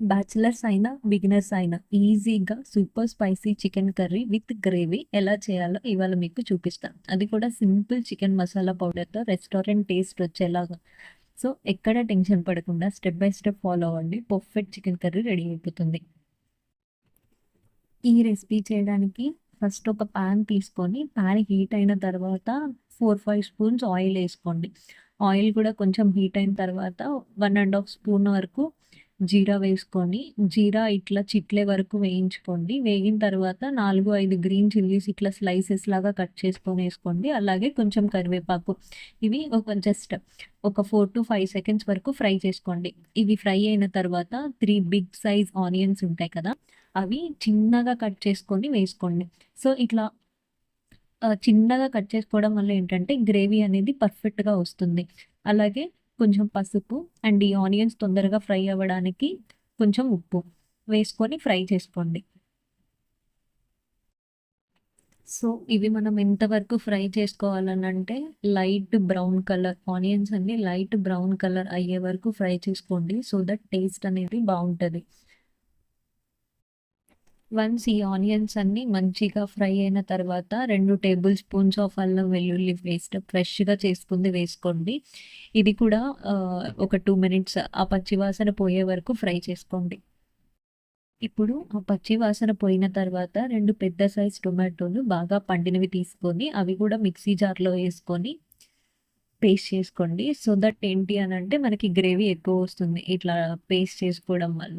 Bachelors అయినా, beginners అయినా ఈజీగా super spicy chicken curry with gravy ఎలా చేయాలో ఇవాళ మీకు చూపిస్తాను. అది కూడా సింపుల్ చికెన్ మసాలా పౌడర్‌తో రెస్టారెంట్ టేస్ట్ వచ్చేలాగా. సో, ఎక్కడ టెన్షన్ పడకుండా స్టెప్ బై స్టెప్ ఫాలో అవ్వండి. పర్ఫెక్ట్ చికెన్ కర్రీ రెడీ అయిపోతుంది. ఈ రెసిపీ చేయడానికి ఫస్ట్ ఒక పాన్ తీసుకొని, పాన్ హీట్ అయిన తర్వాత 4, 5 స్పూన్స్ ఆయిల్ ఏసుకోండి. ఆయిల్ కూడా కొంచెం హీట్ అయిన తర్వాత 1 ½ స్పూన్ వరకు జీరా వేసుకొని, జీరా ఇట్లా చిట్లే వరకు వేయించుకోండి. వేగిన తర్వాత 4, 5 గ్రీన్ చిల్లీస్ ఇట్లా స్లైసెస్ లాగా కట్ చేసుకొని ఏసుకోండి. అలాగే కొంచెం కరివేపాకు. ఇవి ఒక 4-5 సెకండ్స్ వరకు ఫ్రై చేసుకోండి. ఇవి ఫ్రై అయిన తర్వాత 3 బిగ్ సైజ్ ఆనియన్స్ ఉంటాయి కదా! అవి చిన్నగా కట్ చేసుకొని వేసుకోండి. సో, ఇట్లా చిన్నగా కట్ చేసుకోవడం వల్ల ఏంటంటే గ్రేవీ అనేది పర్ఫెక్ట్‌గా వస్తుంది. అలాగే కొంచెం పసుపు అండ్ ఈ ఆనియన్స్ తొందరగా ఫ్రై అవ్వడానికి కొంచెం ఉప్పు వేసుకొని ఫ్రై చేసుకోండి. సో, ఇవి మనం ఎంతవరకు ఫ్రై చేసుకోవాలనంటే లైట్ బ్రౌన్ కలర్ ఆనియన్స్ అన్నీ లైట్ బ్రౌన్ కలర్ అయ్యే వరకు ఫ్రై చేసుకోండి. సో దట్ టేస్ట్ అనేది బావుంటది. వన్స్ ఈ ఆనియన్స్ అన్నీ మంచిగా ఫ్రై అయిన తర్వాత 2 టేబుల్ స్పూన్స్ ఆఫ్ అల్లం వెల్లుల్లి పేస్ట్ ఫ్రెష్‌గా చేసుకుంది వేసుకోండి. ఇది కూడా ఒక 2 మినిట్స్ ఆ పచ్చి వాసన పోయే వరకు ఫ్రై చేసుకోండి. ఇప్పుడు ఆ పచ్చి వాసన పోయిన తర్వాత 2 పెద్ద సైజ్ టొమాటోలు బాగా పండినవి తీసుకొని అవి కూడా మిక్సీ జార్‌లో ఏసుకొని పేస్ట్ చేసుకోండి. సో దట్ ఏంటి అనంటే మనకి గ్రేవీ ఎక్కువ వస్తుంది. ఇట్లా పేస్ట్ చేసుకోవడం వల్ల.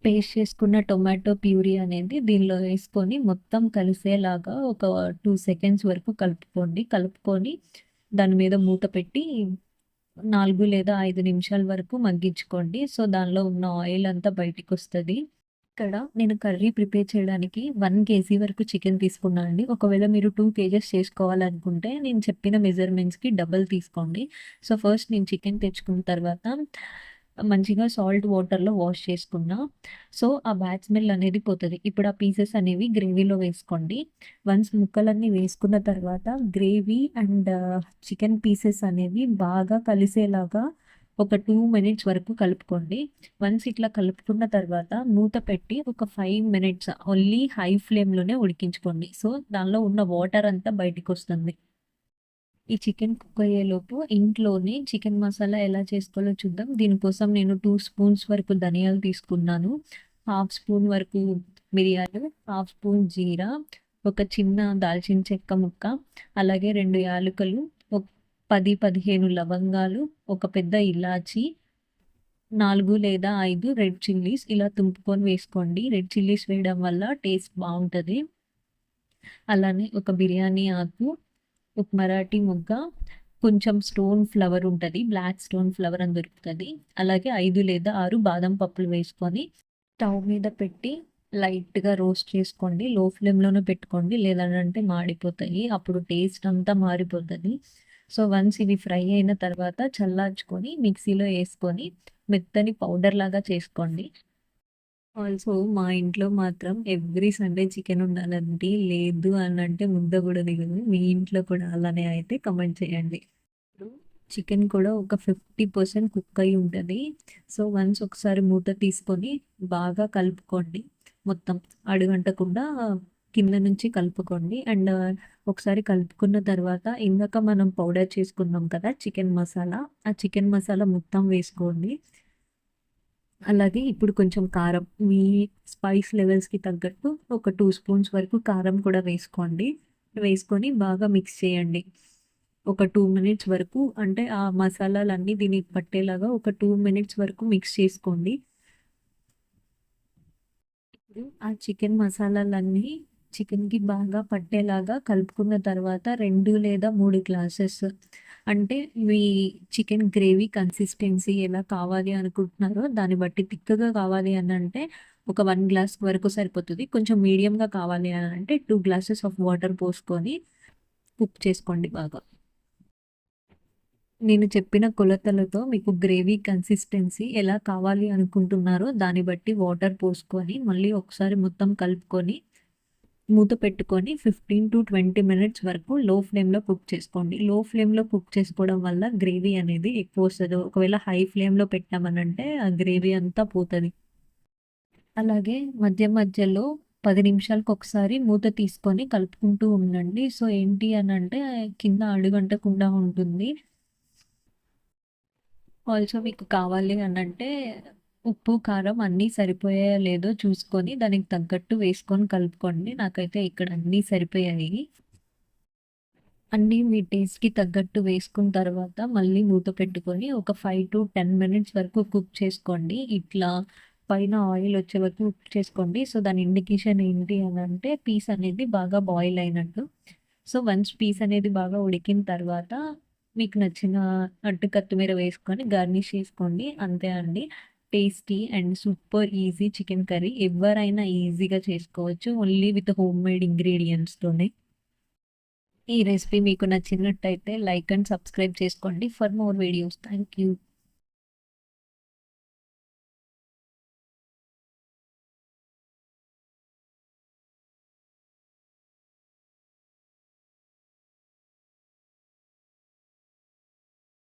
పేస్ట్ చేసుకున్న టొమాటో ప్యూరీ అనేది దీనిలో వేసుకొని మొత్తం కలిసేలాగా ఒక 2 సెకండ్స్ వరకు కలుపుకోండి. కలుపుకొని దాని మీద మూత పెట్టి 4 లేదా 5 నిమిషాల వరకు మగ్గించుకోండి. సో, దానిలో ఉన్న ఆయిల్ అంతా బయటికొస్తది. ఇక్కడ నేను కర్రీ ప్రిపేర్ చేయడానికి 1 కేజీ వరకు చికెన్ తీసుకున్నా అండి. ఒకవేళ మీరు 2 కేజెస్ చేసుకోవాలనుకుంటే నేను చెప్పిన మెజర్‌మెంట్స్‌కి డబుల్ తీసుకోండి. సో, ఫస్ట్ నేను చికెన్ తెచ్చుకున్న తర్వాత మంచిగా సాల్ట్ వాటర్‌లో వాష్ చేసుకున్నా. సో, ఆ బ్యాడ్ స్మెల్ అనేది పోతది. ఇప్పుడు ఆ పీసెస్ అనేవి గ్రేవీలో వేసుకోండి. వన్స్ ముక్కలన్నీ వేసుకున్న తర్వాత గ్రేవీ అండ్ చికెన్ పీసెస్ అనేవి బాగా కలిసేలాగా ఒక 2 మినిట్స్ వరకు కలుపుకోండి. వన్స్ ఇట్లా కలుపుకున్న తర్వాత మూత పెట్టి ఒక 5 మినిట్స్ ఓన్లీ హై ఫ్లేమ్‌లోనే ఉడికించుకోండి. సో, దానిలో ఉన్న వాటర్ అంతా బయటికొస్తుంది. ఈ చికెన్ కుక్ అయ్యేలోపు ఇంట్లోనే చికెన్ మసాలా ఎలా చేసుకోవాలో చూద్దాం. దీనికోసం నేను 2 స్పూన్స్ వరకు ధనియాలు తీసుకున్నాను. హాఫ్ స్పూన్ వరకు మిరియాలు, హాఫ్ స్పూన్ జీరా, ఒక చిన్న దాల్చిన చెక్క ముక్క, అలాగే 2 యాలుకలు, 10, 15 లవంగాలు, ఒక పెద్ద ఇలాచి, 4 లేదా 5 రెడ్ చిల్లీస్ ఇలా తుంపుకొని వేసుకోండి. రెడ్ చిల్లీస్ వేయడం వల్ల టేస్ట్ బావుంటది. అలానే ఒక బిర్యానీ ఆకు, ఒక మరాఠీ మొగ్గ, కొంచెం స్టోన్ ఫ్లవర్ ఉంటది. బ్లాక్ స్టోన్ ఫ్లవర్ అని దొరుకుతది. అలాగే 5 లేదా 6 బాదం పప్పులు వేసుకొని స్టవ్ మీద పెట్టి లైట్‌గా రోస్ట్ చేసుకోండి. లో ఫ్లేమ్‌లోనే పెట్టుకోండి. లేదనంటే మాడిపోతాయి. అప్పుడు టేస్ట్ అంతా మారిపోతది. సో, వన్స్ ఇవి ఫ్రై అయిన తర్వాత చల్లార్చుకొని మిక్సీలో యేసుకొని మెత్తని పౌడర్ లాగా చేసుకోండి. ఆల్సో మా ఇంట్లో మాత్రం ఎవ్రీ సండే చికెన్ ఉండాలండి. లేదు అనంటే ముద్ద గూడా దిగదు. మీ ఇంట్లో కూడా అలానే అయితే కామెంట్ చేయండి. ఇప్పుడు చికెన్ కూడా ఒక 50% కుక్ అయ్యి ఉంటది. సో, వన్స్ ఒకసారి మూత తీసుకొని బాగా కలుపుకోండి. మొత్తం అడుగంటకుండా కింద నుంచి కలుపుకోండి. అండ్ ఒకసారి కలుపుకున్న తర్వాత ఇందాక మనం పౌడర్ చేసుకున్నాం కదా! చికెన్ మసాలా. ఆ చికెన్ మసాలా మొత్తం వేసుకోండి. అలాగే ఇప్పుడు కొంచెం కారం మీ స్పైస్ లెవెల్స్‌కి తగ్గట్టు ఒక 2 స్పూన్స్ వరకు కారం కూడా వేసుకోండి. వేసుకొని బాగా మిక్స్ చేయండి. ఒక 2 మినిట్స్ వరకు అంటే ఆ మసాలాలన్నీ దీనికి పట్టేలాగా ఒక 2 మినిట్స్ వరకు మిక్స్ చేసుకోండి. ఇప్పుడు ఆ చికెన్ మసాలాలన్నీ చికెన్‌కి బాగా పట్టేలాగా కలుపుకున్న తర్వాత 2 లేదా 3 గ్లాసెస్ అంటే మీ చికెన్ గ్రేవీ కన్సిస్టెన్సీ ఎలా కావాలి అనుకుంటున్నారో దాన్ని బట్టి తిక్కగా కావాలి అనంటే ఒక 1 గ్లాస్ వరకు సరిపోతది. కొంచెం మీడియంగా కావాలి అనంటే 2 గ్లాసెస్ ఆఫ్ వాటర్ పోసుకొని కుక్ చేసుకోండి బాగా. నేను చెప్పిన కొలతలతో మీకు గ్రేవీ కన్సిస్టెన్సీ ఎలా కావాలి అనుకుంటున్నారో దాన్ని బట్టి వాటర్ పోసుకొని మళ్ళీ ఒకసారి మొత్తం కలుపుకొని మూత పెట్టుకొని 15-20 మినిట్స్ వరకు లో ఫ్లేమ్‌లో కుక్ చేసుకోండి. లో ఫ్లేమ్‌లో కుక్ చేసుకోవడం వల్ల గ్రేవీ అనేది ఎక్కువొస్తది. ఒకవేళ హై ఫ్లేమ్‌లో పెట్టామనంటే ఆ గ్రేవీ అంతా పోతది. అలాగే మధ్య మధ్యలో 10 నిమిషాలకొకసారి మూత తీసుకొని కలుపుకుంటూ ఉండండి. సో, ఏంటి అనంటే కింద అడుగంటకుండా ఉంటుంది. ఆల్సో మీకు కావాలి అనంటే ఉప్పు, కారం అన్నీ సరిపోయాయో లేదో చూసుకొని దానికి తగ్గట్టు వేసుకొని కలుపుకోండి. నాకైతే ఇక్కడ అన్నీ సరిపోయాయి. అన్నీ మీ టేస్ట్‌కి తగ్గట్టు వేసుకున్న తర్వాత మళ్ళీ మూత పెట్టుకొని ఒక 5-10 మినిట్స్ వరకు కుక్ చేసుకోండి. ఇట్లా పైన ఆయిల్ వచ్చే వరకు కుక్ చేసుకోండి. సో, దాని ఇండికేషన్ ఏంటి అనంటే పీస్ అనేది బాగా బాయిల్ అయినట్టు. సో, వన్స్ పీస్ అనేది బాగా ఉడికిన తర్వాత మీకు నచ్చిన అడ్డు కొత్తిమీర వేసుకొని గార్నిష్ చేసుకోండి. అంతే అండి. Tasty and super easy chicken curry ఎవ్వరైనా ఈజీగా చేసుకోవచ్చు. ఓన్లీ విత్ హోమ్‌మేడ్ ఇంగ్రీడియెంట్స్‌తోనే. ఈ రెసిపీ మీకు నచ్చినట్టయితే లైక్ అండ్ సబ్స్క్రైబ్ చేసుకోండి for more videos. Thank you.